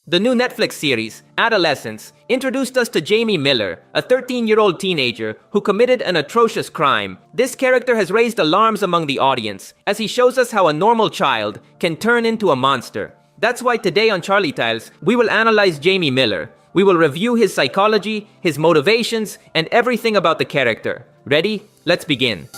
The new Netflix series, Adolescence, introduced us to Jamie Miller, a 13-year-old teenager who committed an atrocious crime. This character has raised alarms among the audience, as he shows us how a normal child can turn into a monster. That's why today on Charlietales, we will analyze Jamie Miller. We will review his psychology, his motivations, and everything about the character. Ready? Let's begin.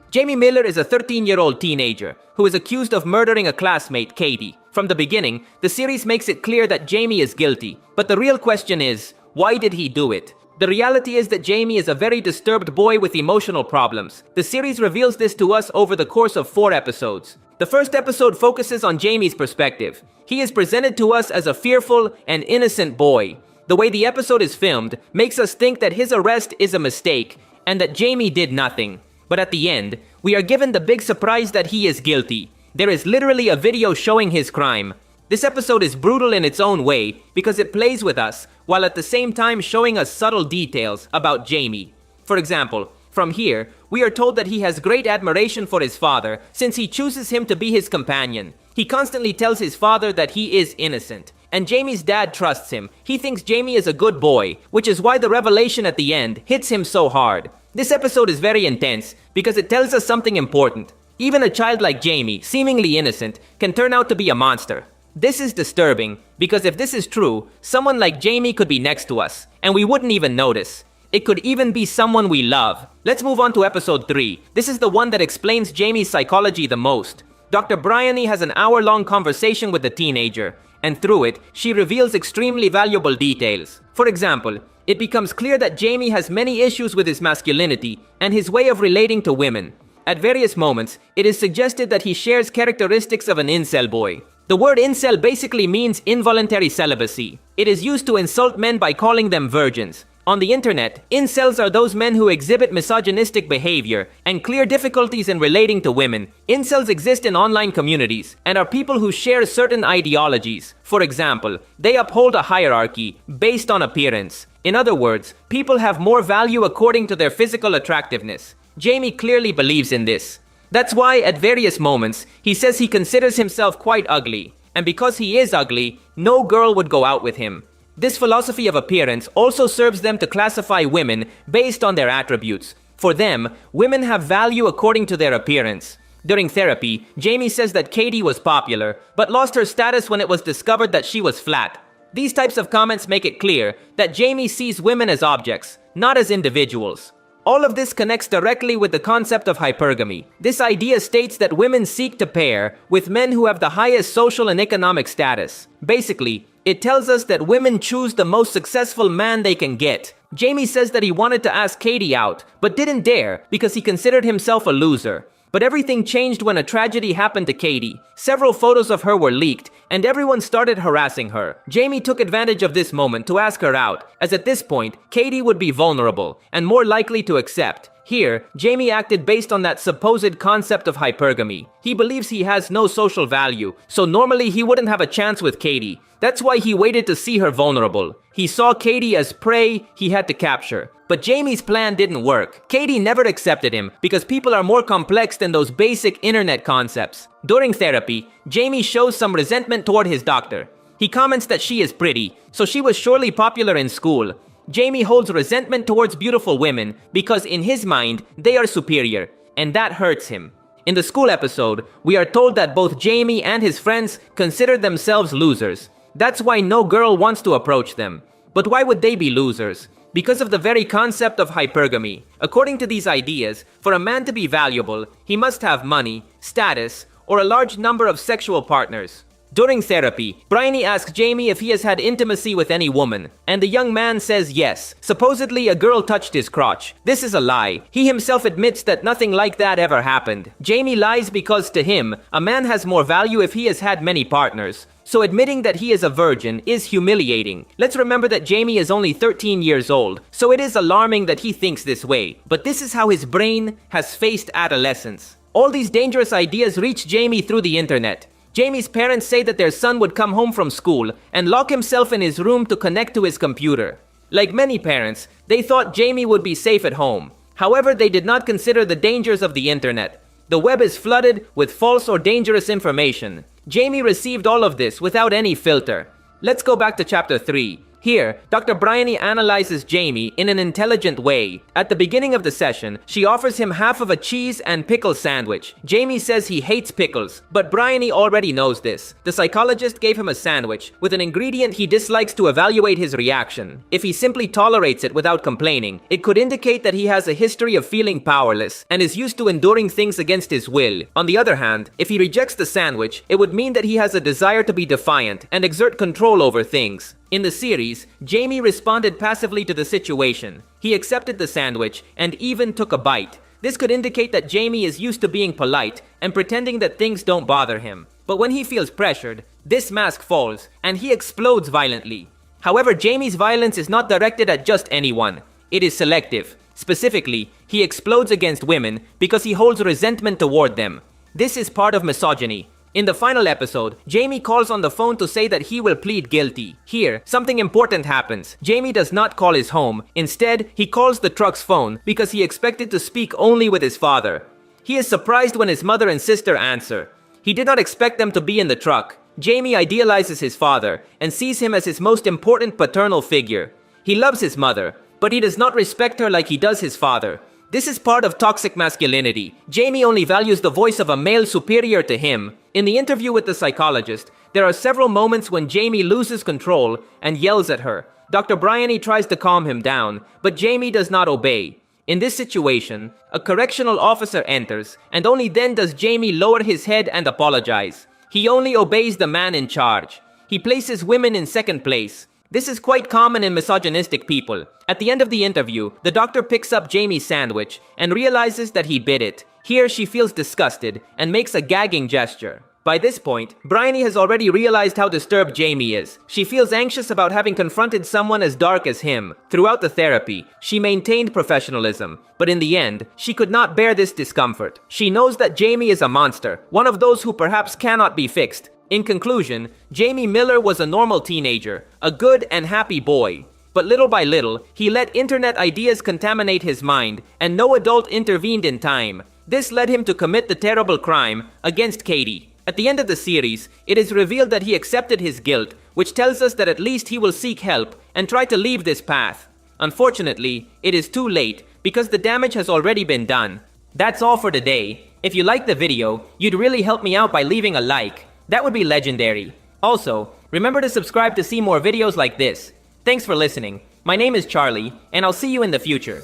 Jamie Miller is a 13-year-old teenager who is accused of murdering a classmate, Katie. From the beginning, the series makes it clear that Jamie is guilty. But the real question is, why did he do it? The reality is that Jamie is a very disturbed boy with emotional problems. The series reveals this to us over the course of 4 episodes. The first episode focuses on Jamie's perspective. He is presented to us as a fearful and innocent boy. The way the episode is filmed makes us think that his arrest is a mistake and that Jamie did nothing. But at the end, we are given the big surprise that he is guilty. There is literally a video showing his crime. This episode is brutal in its own way because it plays with us, while at the same time showing us subtle details about Jamie. For example, from here, we are told that he has great admiration for his father since he chooses him to be his companion. He constantly tells his father that he is innocent. And Jamie's dad trusts him. He thinks Jamie is a good boy, which is why the revelation at the end hits him so hard. This episode is very intense because it tells us something important. Even a child like Jamie, seemingly innocent, can turn out to be a monster. This is disturbing because if this is true, someone like Jamie could be next to us, and we wouldn't even notice. It could even be someone we love. Let's move on to episode 3. This is the one that explains Jamie's psychology the most. Dr. Bryony has an hour-long conversation with the teenager, and through it, she reveals extremely valuable details. For example, it becomes clear that Jamie has many issues with his masculinity and his way of relating to women. At various moments, it is suggested that he shares characteristics of an incel boy. The word incel basically means involuntary celibacy. It is used to insult men by calling them virgins. On the internet, incels are those men who exhibit misogynistic behavior and clear difficulties in relating to women. Incels exist in online communities and are people who share certain ideologies. For example, they uphold a hierarchy based on appearance. In other words, people have more value according to their physical attractiveness. Jamie clearly believes in this. That's why at various moments, he says he considers himself quite ugly. And because he is ugly, no girl would go out with him. This philosophy of appearance also serves them to classify women based on their attributes. For them, women have value according to their appearance. During therapy, Jamie says that Katie was popular, but lost her status when it was discovered that she was flat. These types of comments make it clear that Jamie sees women as objects, not as individuals. All of this connects directly with the concept of hypergamy. This idea states that women seek to pair with men who have the highest social and economic status. Basically, it tells us that women choose the most successful man they can get. Jamie says that he wanted to ask Katie out, but didn't dare because he considered himself a loser. But everything changed when a tragedy happened to Katie. Several photos of her were leaked, and everyone started harassing her. Jamie took advantage of this moment to ask her out, as at this point, Katie would be vulnerable and more likely to accept. Here, Jamie acted based on that supposed concept of hypergamy. He believes he has no social value, so normally he wouldn't have a chance with Katie. That's why he waited to see her vulnerable. He saw Katie as prey he had to capture. But Jamie's plan didn't work. Katie never accepted him because people are more complex than those basic internet concepts. During therapy, Jamie shows some resentment toward his doctor. He comments that she is pretty, so she was surely popular in school. Jamie holds resentment towards beautiful women because in his mind, they are superior, and that hurts him. In the school episode, we are told that both Jamie and his friends consider themselves losers. That's why no girl wants to approach them. But why would they be losers? Because of the very concept of hypergamy. According to these ideas, for a man to be valuable, he must have money, status, or a large number of sexual partners. During therapy, Bryony asks Jamie if he has had intimacy with any woman, and the young man says yes. Supposedly, a girl touched his crotch. This is a lie. He himself admits that nothing like that ever happened. Jamie lies because to him, a man has more value if he has had many partners. So admitting that he is a virgin is humiliating. Let's remember that Jamie is only 13 years old, so it is alarming that he thinks this way. But this is how his brain has faced adolescence. All these dangerous ideas reach Jamie through the internet. Jamie's parents say that their son would come home from school and lock himself in his room to connect to his computer. Like many parents, they thought Jamie would be safe at home. However, they did not consider the dangers of the internet. The web is flooded with false or dangerous information. Jamie received all of this without any filter. Let's go back to chapter 3. Here, Dr. Bryony analyzes Jamie in an intelligent way. At the beginning of the session, she offers him half of a cheese and pickle sandwich. Jamie says he hates pickles, but Bryony already knows this. The psychologist gave him a sandwich with an ingredient he dislikes to evaluate his reaction. If he simply tolerates it without complaining, it could indicate that he has a history of feeling powerless and is used to enduring things against his will. On the other hand, if he rejects the sandwich, it would mean that he has a desire to be defiant and exert control over things. In the series, Jamie responded passively to the situation. He accepted the sandwich and even took a bite. This could indicate that Jamie is used to being polite and pretending that things don't bother him. But when he feels pressured, this mask falls and he explodes violently. However, Jamie's violence is not directed at just anyone. It is selective. Specifically, he explodes against women because he holds resentment toward them. This is part of misogyny. In the final episode, Jamie calls on the phone to say that he will plead guilty. Here, something important happens. Jamie does not call his home. Instead, he calls the truck's phone because he expected to speak only with his father. He is surprised when his mother and sister answer. He did not expect them to be in the truck. Jamie idealizes his father and sees him as his most important paternal figure. He loves his mother, but he does not respect her like he does his father. This is part of toxic masculinity. Jamie only values the voice of a male superior to him. In the interview with the psychologist, there are several moments when Jamie loses control and yells at her. Dr. Bryony tries to calm him down, but Jamie does not obey. In this situation, a correctional officer enters, and only then does Jamie lower his head and apologize. He only obeys the man in charge. He places women in second place. This is quite common in misogynistic people. At the end of the interview, the doctor picks up Jamie's sandwich and realizes that he bit it. Here she feels disgusted and makes a gagging gesture. By this point, Bryony has already realized how disturbed Jamie is. She feels anxious about having confronted someone as dark as him. Throughout the therapy, she maintained professionalism, but in the end, she could not bear this discomfort. She knows that Jamie is a monster, one of those who perhaps cannot be fixed. In conclusion, Jamie Miller was a normal teenager, a good and happy boy. But little by little, he let internet ideas contaminate his mind, and no adult intervened in time. This led him to commit the terrible crime against Katie. At the end of the series, it is revealed that he accepted his guilt, which tells us that at least he will seek help and try to leave this path. Unfortunately, it is too late because the damage has already been done. That's all for today. If you liked the video, you'd really help me out by leaving a like. That would be legendary. Also, remember to subscribe to see more videos like this. Thanks for listening. My name is Charlie, and I'll see you in the future.